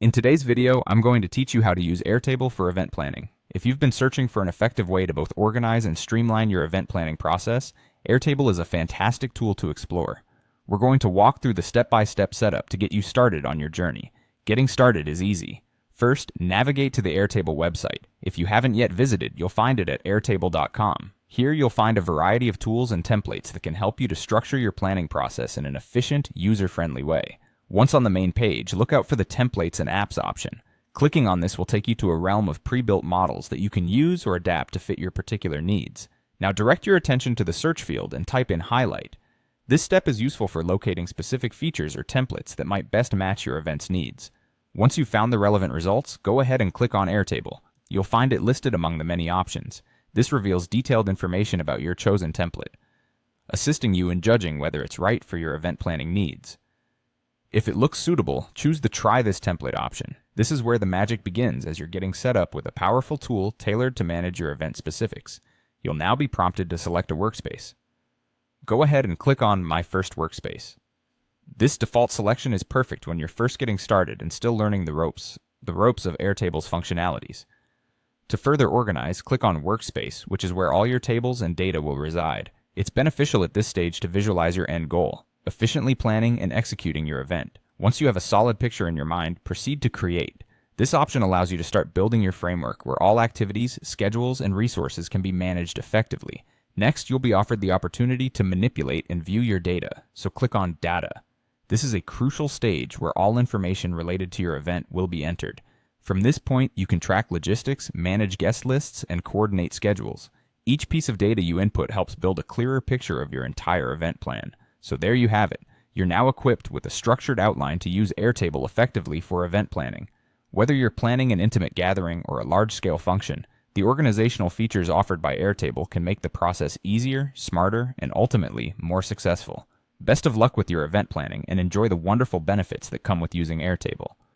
In today's video, I'm going to teach you how to use Airtable for event planning. If you've been searching for an effective way to both organize and streamline your event planning process, Airtable is a fantastic tool to explore. We're going to walk through the step-by-step setup to get you started on your journey. Getting started is easy. First, navigate to the Airtable website. If you haven't yet visited, you'll find it at airtable.com. Here you'll find a variety of tools and templates that can help you to structure your planning process in an efficient, user-friendly way. Once on the main page, look out for the Templates and Apps option. Clicking on this will take you to a realm of pre-built models that you can use or adapt to fit your particular needs. Now direct your attention to the search field and type in Highlight. This step is useful for locating specific features or templates that might best match your event's needs. Once you've found the relevant results, go ahead and click on Airtable. You'll find it listed among the many options. This reveals detailed information about your chosen template, assisting you in judging whether it's right for your event planning needs. If it looks suitable, choose the Try This Template option. This is where the magic begins as you're getting set up with a powerful tool tailored to manage your event specifics. You'll now be prompted to select a workspace. Go ahead and click on My First Workspace. This default selection is perfect when you're first getting started and still learning the ropes of Airtable's functionalities. To further organize, click on Workspace, which is where all your tables and data will reside. It's beneficial at this stage to visualize your end goal, efficiently planning and executing your event. Once you have a solid picture in your mind, proceed to Create. This option allows you to start building your framework where all activities, schedules, and resources can be managed effectively. Next, you'll be offered the opportunity to manipulate and view your data, so click on Data. This is a crucial stage where all information related to your event will be entered. From this point, you can track logistics, manage guest lists, and coordinate schedules. Each piece of data you input helps build a clearer picture of your entire event plan. So there you have it. You're now equipped with a structured outline to use Airtable effectively for event planning. Whether you're planning an intimate gathering or a large-scale function, the organizational features offered by Airtable can make the process easier, smarter, and ultimately more successful. Best of luck with your event planning and enjoy the wonderful benefits that come with using Airtable.